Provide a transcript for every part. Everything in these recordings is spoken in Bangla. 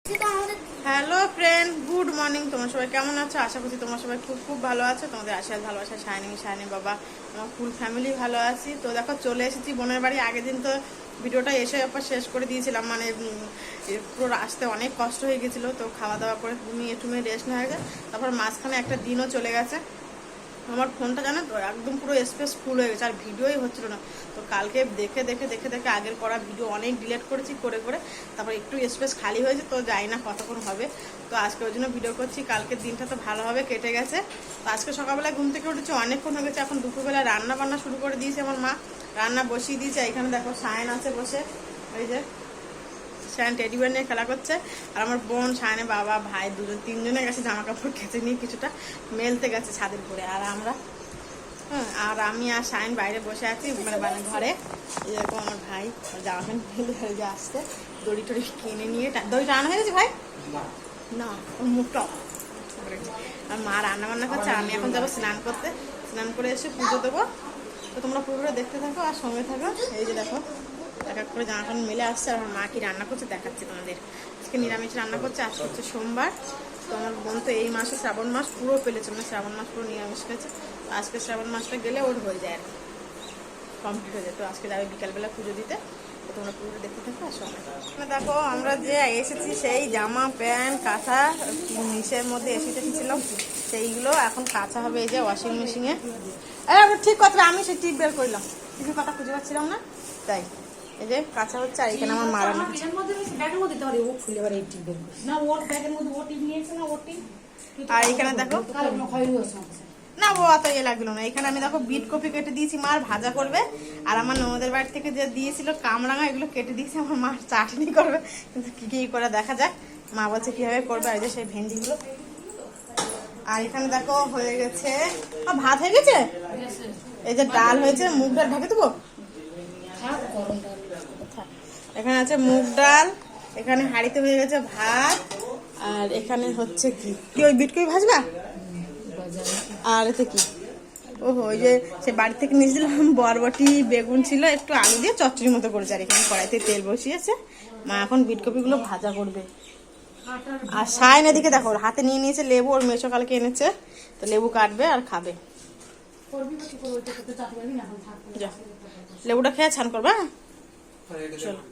Hello friend, good morning. তোমরা সবাই কেমন আছো? আশা করছি তোমরা সবাই খুব খুব ভালো আছো। তোমাদের আশীর্বাদ ভালোবাসা শাইনি বাবা, আমার ফুল ফ্যামিলি ভালো আছি। তো দেখো চলে এসেছি বোনের বাড়ি। আগের দিন তো ভিডিওটা এসে ব্যাপার শেষ করে দিয়েছিলাম, মানে পুরো আসতে অনেক কষ্ট হয়ে গেছিলো। তো খাওয়া দাওয়া করে ঘুমিয়ে রেস্ট নেওয়া হয়ে গেছে। তারপর মাঝখানে একটা দিনও চলে গেছে। আমার ফোনটা জানো তো একদম পুরো স্পেস ফুল হয়ে গেছে, আর ভিডিওই হচ্ছিল না। তো কালকে দেখে আগের করা ভিডিও অনেক ডিলিট করেছি করে তারপর একটু স্পেস খালি হয়েছে। তো জানি না কতক্ষণ হবে। তো আজকে ওই জন্য ভিডিও করছি। কালকের দিনটা তো ভালোভাবে কেটে গেছে। তো আজকে সকালবেলা ঘুম থেকে উঠেছি অনেকক্ষণ হয়ে গেছে। এখন দুপুরবেলা রান্না বান্না শুরু করে দিয়েছে আমার মা, রান্না বসিয়ে দিয়েছে। এখানে দেখো সায়ন আছে বসে, ওই যে সায়ন টেডি বিয়ার নিয়ে খেলা করছে। আর আমার বোন, সায়নের বাবা, ভাই তিনজনে গেছে জামা কাপড় কেচে নিয়ে কিছুটা মেলতে গেছে ছাদের উপরে। আর আমরা আর আমি আর সায়ন বাইরে বসে আছি, মানে ঘরে। এরকম আমার ভাই জামা প্যান্ট মেলে যে আসছে, দড়ি টড়ি কিনে নিয়ে দড়ি টানানো হয়ে গেছে ভাই না, ওর মুখটা। আর মা রান্না বান্না করছে, আমি এখন যাবো স্নান করতে। স্নান করে এসে পুজো দেবো। তো তোমরা পুরোটা দেখতে থাকো আর সঙ্গে থাকো। এই যে দেখো এক এক করে জামা প্যান্ট মেলে আসছে। আর আমার মা কি রান্না করছে দেখাচ্ছি তোমাদের। আজকে নিরামিষ রান্না করছে। আজকে হচ্ছে সোমবার। তো আমার বোন তো এই মাসে শ্রাবণ মাস পুরো পেলেছে, মানে শ্রাবণ মাস পুরো নিরামিষ খেয়েছে। তো আজকে শ্রাবণ মাসটা গেলে ওর হয়ে যায় আর কি, কমপ্লিট হয়ে যায়। তো আজকে যাবে বিকালবেলা পুজো দিতে। তো তোমরা পুরোটা দেখতে থাকো আর সঙ্গে দেখো। আমরা যে এসেছি সেই জামা প্যান্ট কাঁচা নিচের মধ্যে এসেছিলাম, সেইগুলো এখন কাঁচা হবে এই যে ওয়াশিং মেশিনে। ঠিক কথা, আমি সেই টিপ বের করলাম, কিছু কথা খুঁজে পাচ্ছিলাম না, তাই এই যে কাঁচা হচ্ছে। আর এখানে আমার মারা আর এখানে দেখো না, ও অত ইয়ে লাগলো না। এখানে আমি দেখো বিট কপি কেটে দিয়েছি, মার ভাজা করবে। আর আমার ননদের বাড়ি থেকে যে দিয়েছিল কামরাঙা, এগুলো কেটে দিয়েছি আমার মা চাটনি করবে। কিন্তু কি করে দেখা যাক, মা বলছে কিভাবে করবে। আর যে সেই ভেন্ডিগুলো। আর এখানে দেখো হয়ে গেছে, ভাত হয়ে গেছে। এই যে ডাল হয়েছে, মুগ ডাল ঢাকে দেবো। এখানে আছে মুগ ডাল, এখানে হাঁড়িতে হয়ে গেছে ভাত। আর এখানে হচ্ছে কি ওই বিটকপি ভাজবা। আর এতে কি, ওহো ওই যে সে বাড়ি থেকে নিয়েছিলাম বরবটি বেগুন ছিল, একটু আলু দিয়ে চচ্চড়ির মতো করেছে। আর এখানে কড়াইতে তেল বসিয়েছে, মা এখন বিটকপিগুলো ভাজা করবে। আর সায়ন এদিকে দেখো হাতে নিয়ে নিয়েছে লেবু, ওর মেশো কালকে এনেছে। তো লেবু কাটবে আর খাবে। লেবুটা খেয়ে ছান করবা। চলো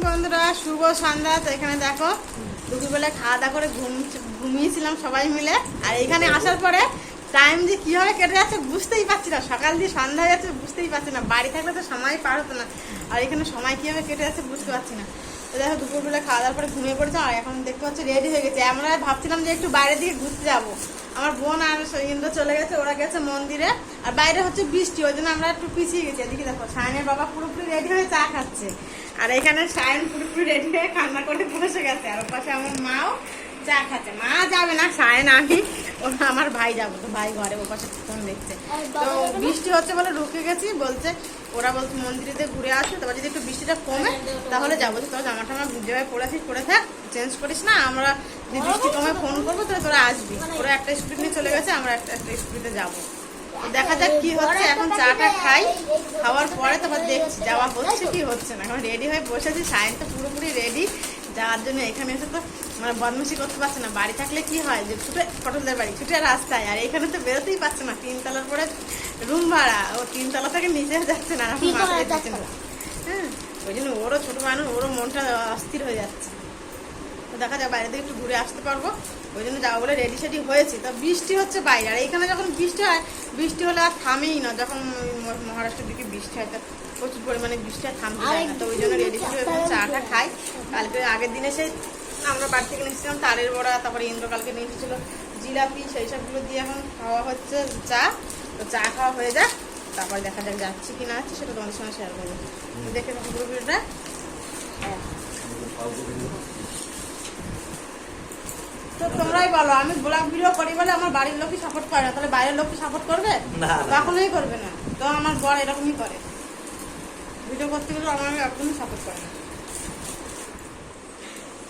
বন্ধুরা, শুভ সন্ধ্যা। তো এখানে দেখো দুপুরবেলা খাওয়া দাওয়া করে ঘুমিয়েছিলাম সবাই মিলে। আর এখানে আসার পরে টাইম যে কীভাবে কেটে যাচ্ছে বুঝতেই পারছি না। সকাল দিয়ে সন্ধ্যা হয়ে যাচ্ছে বুঝতেই পারছি না। বাড়ি থাকলে তো সময় পার হতো না, আর এখানে সময় কীভাবে কেটে যাচ্ছে বুঝতে পারছি না। তো দেখো দুপুরবেলা খাওয়া দাওয়ার পরে ঘুমিয়ে পড়েছে। আর এখন দেখতে পাচ্ছি রেডি হয়ে গেছে। আমরা ভাবছিলাম যে একটু বাইরের দিকে ঘুরতে যাবো। আমার বোন আর ইন্দ্র চলে গেছে, ওরা গেছে মন্দিরে। আর বাইরে হচ্ছে বৃষ্টি, ওই জন্য আমরা একটু পিছিয়ে গেছি। এদিকে দেখো সায়নের বাবা পুরোপুরি রেডি হয়ে চা খাচ্ছে, আর এখানে সায়ন পুরোপুরি রেডি হয়ে কান্না করে বসে গেছে। আর ওর পাশে আমার মাও চা খাচ্ছে। মা যাবে না, সায়ন আমি আমার ভাই যাবো, তো ভাই ঘরে ওর পাশে ফোন দেখছে। তো বৃষ্টি হচ্ছে বলে ঢুকে গেছি, বলছে ওরা বলছে মন্দিরেতে ঘুরে আসবে, তারপর যদি একটু বৃষ্টিটা কমে তাহলে যাবো। তোরা জামা টামা যেভাবে পড়েছিস পরে থাক, চেঞ্জ করিস না, আমরা যদি বৃষ্টি কমে ফোন করবো তাহলে তোরা আসবি। ওরা একটা স্কুটি নিয়ে চলে গেছে, আমরা একটা স্কুটিতে যাবো। দেখা যাক কি হচ্ছে। এখন চাটা খাই, খাওয়ার পরে তারপর দেখছি যাওয়া হচ্ছে কি হচ্ছে না। এখন রেডি হয়ে বসেছি, সায়ন তো পুরোপুরি রেডি যাওয়ার জন্য। এখানে এসে তো মানে বদমাশি করতে পারছে না। বাড়ি থাকলে কি হয় যে ছুটে পটলদের বাড়ি, ছুটে রাস্তায়, আর এখানে তো বেরোতেই পারছে না। 3 তলার পরে রুম ভাড়া, ও 3 তলা থেকে নিচে যাচ্ছে না, এখন মাথায় দিচ্ছে না। হ্যাঁ, ওই জন্য ওরও ছোট মানুষ, ওরও মনটা অস্থির হয়ে যাচ্ছে। তো দেখা যায় বাইরে থেকে একটু ঘুরে আসতে পারবো, ওই জন্য যাবো বলে রেডি সেডি হয়েছি। তো বৃষ্টি হচ্ছে বাইরে, আর এখানে যখন বৃষ্টি হয়, বৃষ্টি হলে আর থামেই না। যখন মহারাষ্ট্রের দিকে বৃষ্টি হয়, তো প্রচুর পরিমাণে বৃষ্টি আর থামতে যায় না। তো ওই জন্য রেডি সেডি এখন চাটা খাই। কালকে আগের দিনে সেই আমরা বাড়ি থেকে নিয়েছিলাম তারের বড়া, তারপরে ইন্দ্রকালকে নিয়ে এসেছিলো জিলাপি, সেই সবগুলো দিয়ে এখন খাওয়া হচ্ছে চা। তো চা খাওয়া হয়ে যাক, তারপরে দেখা যাক যাচ্ছি কি না যাচ্ছি সেটা তোমাদের সঙ্গে শেয়ার করবো। দেখে থাকো পুরো ভিডিওটা। তো তোমরাই বলো, আমি ব্লগ ভিডিও করি বলে আমার বাড়ির লোকই সাপোর্ট করে না, তাহলে বাইরের লোক কি সাপোর্ট করবে? কখনোই করবে না। তো আমার বর এরকমই করে, ভিডিও করতে গেলে আমার একদমই সাপোর্ট করে না।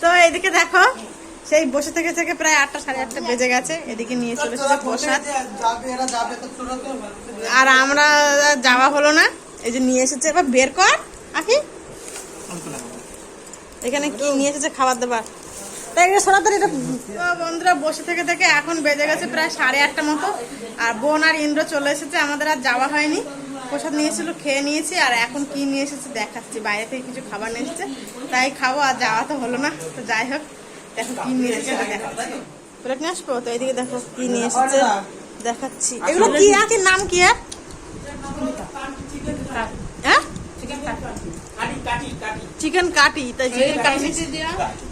তো এদিকে দেখো সেই বসে থেকে থেকে প্রায় 8টা সাড়ে 8টা বেজে গেছে। এদিকে নিয়ে চলেছে প্রসাদ, আর আমরা যাওয়া হলো না। এই যে নিয়ে এসেছে, এবার বের কর আখি, এখানে কি নিয়ে এসেছে খাবার দাবার। বন্ধুরা বসে থেকে থেকে এখন বেজে গেছে প্রায় 8:30 মতো, আর বোন আর ইন্দ্র চলে এসেছে। আমাদের আর যাওয়া হয়নি, প্রসাদ নিয়েছিল খেয়ে নিয়েছি। আর এখন কি নিয়ে এসেছে দেখাচ্ছি, বাইরে থেকে কিছু খাবার নিয়ে এসেছে, তাই খাবো। আর যাওয়া তো হলো না, তো যাই হোক দেখো কি নিয়ে এসেছে দেখাচ্ছি। প্লেট নিয়ে আসবো তো, এইদিকে দেখো কি নিয়ে এসেছে দেখাচ্ছি। এগুলো কি আছে, নাম কি? আর হ্যাঁ চিকেন কাটি, তাই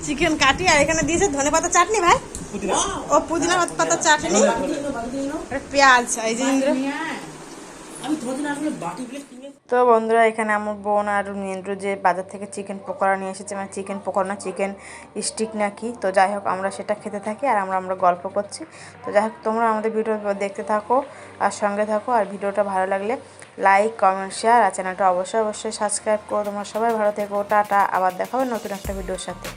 চিকেন কাটি। আর এখানে দিয়েছে ধনেপাতা চাটনি ভাই, ও পুদিনা পাতা চাটনি, পেঁয়াজ। এই যে তো বন্ধুরা এখানে আমার বোন আর ইন্দ্র যে বাজার থেকে চিকেন পকোড়া নিয়ে এসেছে, মানে চিকেন পকোড়া না চিকেন স্টিক নাকি। তো যাই হোক আমরা সেটা খেতে থাকি আর আমরা গল্প করছি। তো যাই হোক তোমরা আমাদের ভিডিও দেখতে থাকো আর সঙ্গে থাকো। আর ভিডিওটা ভালো লাগলে লাইক কমেন্ট শেয়ার, আর চ্যানেলটা অবশ্যই সাবস্ক্রাইব করো। তোমরা সবাই ভালো থেকো, টাটা। আবার দেখা হবে নতুন একটা ভিডিওর সাথে।